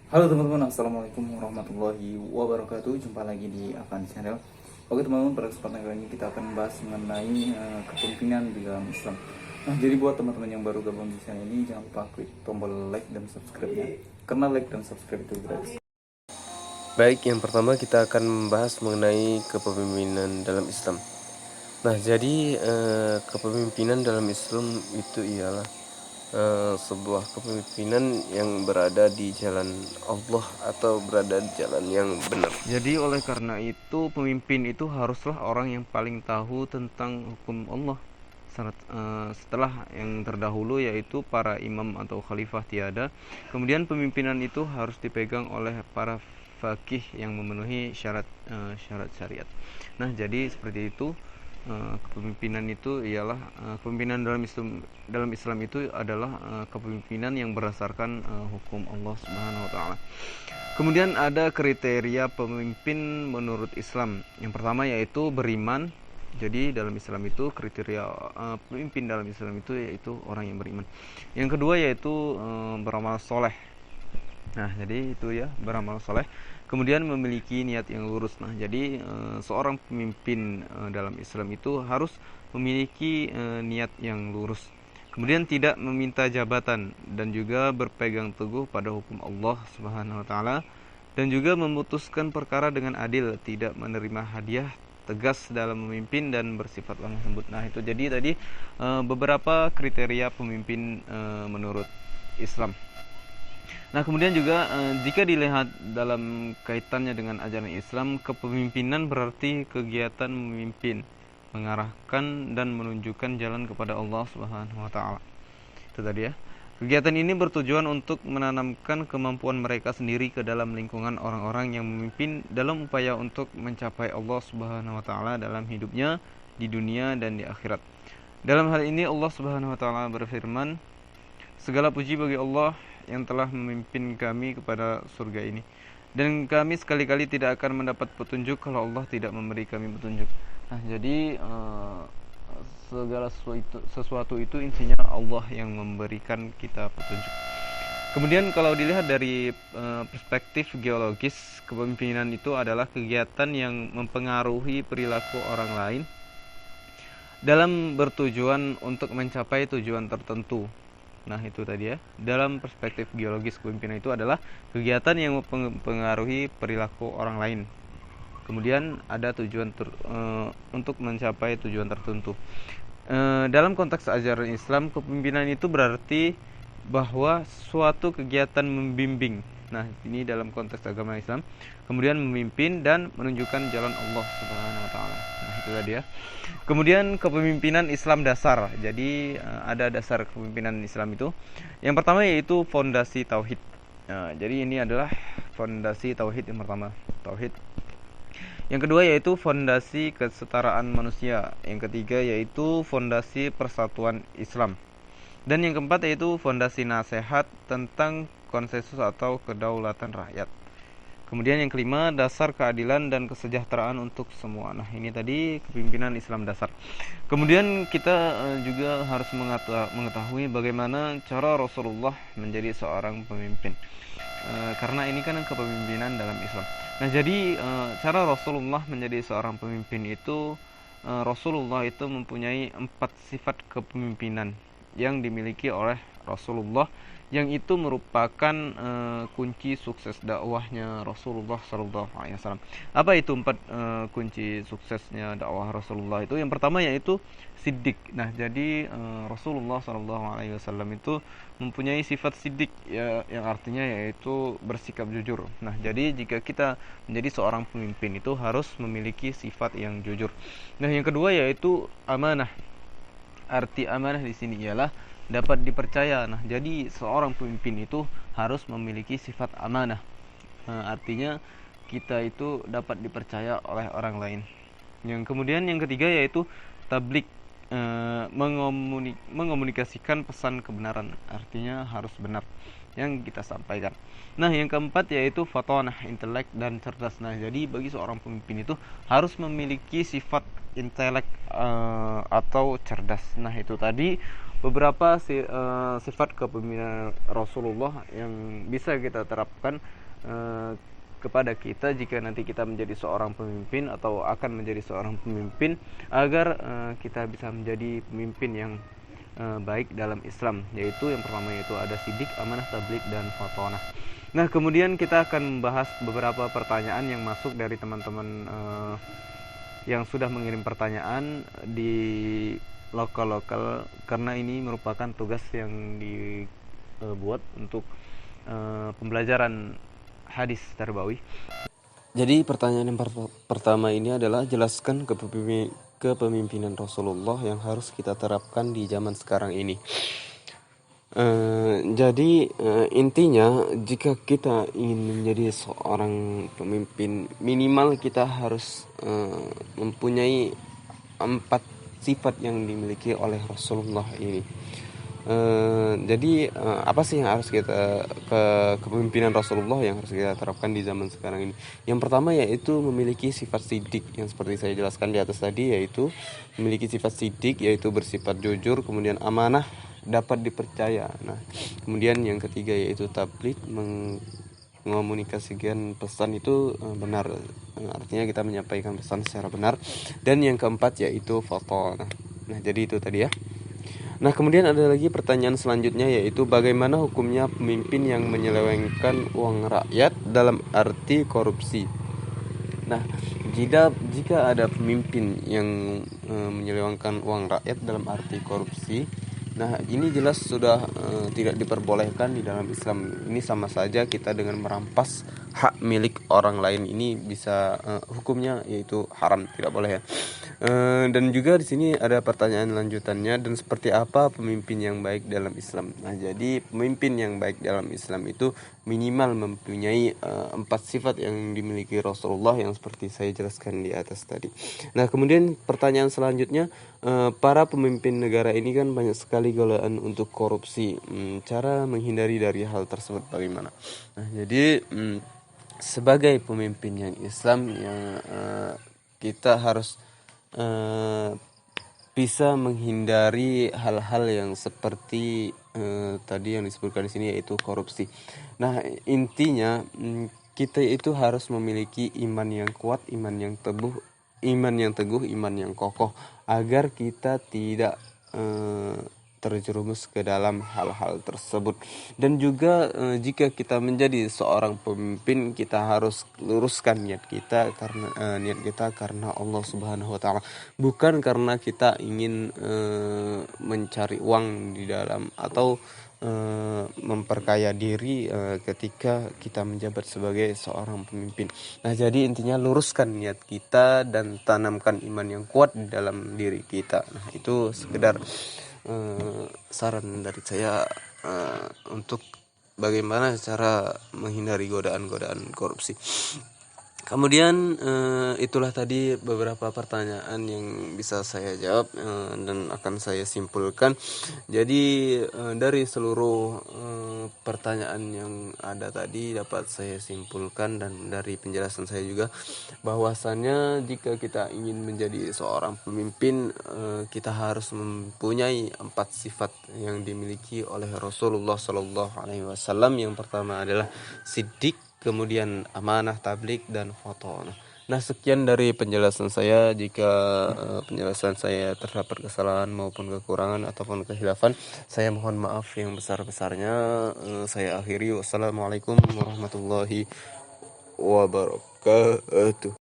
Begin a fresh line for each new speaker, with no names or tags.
Halo teman-teman, assalamualaikum warahmatullahi wabarakatuh. Jumpa lagi di Avan Channel. Oke teman-teman, pada kesempatan kali ini kita akan membahas mengenai kepemimpinan di dalam Islam. Nah, jadi buat teman-teman yang baru gabung di channel ini, jangan lupa klik tombol like dan subscribe-nya. Karena like dan subscribe itu gratis.
Baik, yang pertama kita akan membahas mengenai kepemimpinan dalam Islam. Nah, jadi kepemimpinan dalam Islam itu ialah sebuah kepemimpinan yang berada di jalan Allah atau berada di jalan yang benar. Jadi oleh karena itu pemimpin itu haruslah orang yang paling tahu tentang hukum Allah. Setelah yang terdahulu yaitu para imam atau khalifah tiada, kemudian pemimpinan itu harus dipegang oleh para fakih yang memenuhi syarat syariat. Nah, jadi seperti itu. Kepemimpinan itu ialah kepemimpinan dalam Islam itu adalah kepemimpinan yang berdasarkan hukum Allah Subhanahu wa taala. Kemudian ada kriteria pemimpin menurut Islam. Yang pertama yaitu beriman. Jadi dalam Islam itu kriteria pemimpin dalam Islam itu yaitu orang yang beriman. Yang kedua yaitu beramal soleh. Nah, jadi itu ya, beramal soleh. Kemudian memiliki niat yang lurus. Nah, jadi seorang pemimpin dalam Islam itu harus memiliki niat yang lurus. Kemudian tidak meminta jabatan dan juga berpegang teguh pada hukum Allah Subhanahu wa taala dan juga memutuskan perkara dengan adil, tidak menerima hadiah, tegas dalam memimpin dan bersifat lemah lembut. Nah, itu jadi tadi beberapa kriteria pemimpin menurut Islam. Nah, kemudian juga jika dilihat dalam kaitannya dengan ajaran Islam, kepemimpinan berarti kegiatan memimpin, mengarahkan dan menunjukkan jalan kepada Allah Subhanahu wa taala. Itu tadi ya. Kegiatan ini bertujuan untuk menanamkan kemampuan mereka sendiri ke dalam lingkungan orang-orang yang memimpin dalam upaya untuk mencapai Allah Subhanahu wa taala dalam hidupnya di dunia dan di akhirat. Dalam hal ini Allah Subhanahu wa taala berfirman, "Segala puji bagi Allah yang telah memimpin kami kepada surga ini. Dan kami sekali-kali tidak akan mendapat petunjuk kalau Allah tidak memberi kami petunjuk." Nah, jadi segala sesuatu itu intinya Allah yang memberikan kita petunjuk. Kemudian kalau dilihat dari perspektif geologis, kepemimpinan itu adalah kegiatan yang mempengaruhi perilaku orang lain dalam bertujuan untuk mencapai tujuan tertentu. Nah, itu tadi ya. Dalam perspektif geologis, kepemimpinan itu adalah kegiatan yang mempengaruhi perilaku orang lain. Kemudian ada tujuan untuk mencapai tujuan tertentu. Dalam konteks ajaran Islam, kepemimpinan itu berarti bahwa suatu kegiatan membimbing. Nah, ini dalam konteks agama Islam. Kemudian memimpin dan menunjukkan jalan Allah Subhanahu wa taala. Nah, itu tadi ya. Kemudian kepemimpinan Islam dasar. Jadi ada dasar kepemimpinan Islam itu. Yang pertama yaitu fondasi tauhid. Nah, jadi ini adalah fondasi tauhid yang pertama, tauhid. Yang kedua yaitu fondasi kesetaraan manusia. Yang ketiga yaitu fondasi persatuan Islam. Dan yang keempat yaitu fondasi nasihat tentang konsensus atau kedaulatan rakyat. Kemudian yang kelima, dasar keadilan dan kesejahteraan untuk semua. Nah, ini tadi kepemimpinan Islam dasar. Kemudian kita juga harus mengetahui bagaimana cara Rasulullah menjadi seorang pemimpin. Karena ini kan kepemimpinan dalam Islam. Nah, jadi cara Rasulullah menjadi seorang pemimpin itu, Rasulullah itu mempunyai 4 sifat kepemimpinan yang dimiliki oleh Rasulullah, yang itu merupakan kunci sukses dakwahnya Rasulullah SAW. Apa itu 4 kunci suksesnya dakwah Rasulullah itu? Yang pertama yaitu siddiq. Nah, jadi Rasulullah SAW itu mempunyai sifat siddiq ya, yang artinya yaitu bersikap jujur. Nah, jadi jika kita menjadi seorang pemimpin itu harus memiliki sifat yang jujur. Nah, yang kedua yaitu amanah. Arti amanah di sini ialah dapat dipercaya. Nah, jadi seorang pemimpin itu harus memiliki sifat amanah. Artinya kita itu dapat dipercaya oleh orang lain. Yang kemudian yang ketiga yaitu tablik, mengomunikasikan pesan kebenaran. Artinya harus benar yang kita sampaikan. Nah, yang keempat yaitu fatonah, intelek dan cerdas. Nah, jadi bagi seorang pemimpin itu harus memiliki sifat intelek atau cerdas. Nah, itu tadi
beberapa sifat kepemimpinan Rasulullah yang bisa kita terapkan kepada kita jika nanti kita menjadi seorang pemimpin atau akan menjadi seorang pemimpin, agar kita bisa menjadi pemimpin yang baik dalam Islam, yaitu yang pertama yaitu ada sidik, amanah, tablik, dan fatonah. Nah, kemudian kita akan membahas beberapa pertanyaan yang masuk dari teman-teman yang sudah mengirim pertanyaan di lokal karena ini merupakan tugas yang dibuat untuk pembelajaran hadis tarbawi.
Jadi pertanyaan yang pertama ini adalah jelaskan kepemimpinan Rasulullah yang harus kita terapkan di zaman sekarang ini. Jadi intinya jika kita ingin menjadi seorang pemimpin, minimal kita harus mempunyai 4 sifat yang dimiliki oleh Rasulullah ini. Jadi apa sih yang harus kita kepemimpinan Rasulullah yang harus kita terapkan di zaman sekarang ini? Yang pertama yaitu memiliki sifat sidik, yang seperti saya jelaskan di atas tadi, yaitu memiliki sifat sidik, yaitu bersifat jujur, kemudian amanah, dapat dipercaya. Nah, kemudian yang ketiga yaitu tabligh, mengomunikasikan pesan itu benar, artinya kita menyampaikan pesan secara benar. Dan yang keempat yaitu fatonah. Nah, jadi itu tadi ya. Nah, kemudian ada lagi pertanyaan selanjutnya, yaitu bagaimana hukumnya pemimpin yang menyelewengkan uang rakyat dalam arti korupsi. Nah, jika ada pemimpin yang menyelewengkan uang rakyat dalam arti korupsi, nah ini jelas sudah tidak diperbolehkan di dalam Islam. Ini sama saja kita dengan merampas hak milik orang lain. Ini bisa hukumnya yaitu haram, tidak boleh ya. Dan juga di sini ada pertanyaan lanjutannya, dan seperti apa pemimpin yang baik dalam Islam. Nah, jadi pemimpin yang baik dalam Islam itu minimal mempunyai 4 sifat yang dimiliki Rasulullah yang seperti saya jelaskan di atas tadi. Nah, kemudian pertanyaan selanjutnya, para pemimpin negara ini kan banyak sekali godaan untuk korupsi. Cara menghindari dari hal tersebut bagaimana? Nah, jadi sebagai pemimpin yang Islam yang kita harus bisa menghindari hal-hal yang seperti tadi yang disebutkan di sini, yaitu korupsi. Nah, intinya kita itu harus memiliki iman yang kuat, iman yang teguh, iman yang kokoh, agar kita tidak terjerumus ke dalam hal-hal tersebut. Dan juga jika kita menjadi seorang pemimpin, kita harus luruskan niat kita karena Allah Subhanahu wa taala, bukan karena kita ingin mencari uang di dalam atau memperkaya diri ketika kita menjabat sebagai seorang pemimpin. Nah, jadi intinya luruskan niat kita dan tanamkan iman yang kuat di dalam diri kita. Nah, itu sekedar saran dari saya untuk bagaimana cara menghindari godaan-godaan korupsi. Kemudian itulah tadi beberapa pertanyaan yang bisa saya jawab dan akan saya simpulkan. Jadi dari seluruh pertanyaan yang ada tadi dapat saya simpulkan, dan dari penjelasan saya juga, bahwasannya jika kita ingin menjadi seorang pemimpin, kita harus mempunyai 4 sifat yang dimiliki oleh Rasulullah SAW. Yang pertama adalah sidik, kemudian amanah, tablik, dan fatonah. Nah, sekian dari penjelasan saya. Jika penjelasan saya terdapat kesalahan maupun kekurangan ataupun kehilafan, saya mohon maaf yang besar-besarnya. Saya akhiri. Wassalamualaikum warahmatullahi wabarakatuh.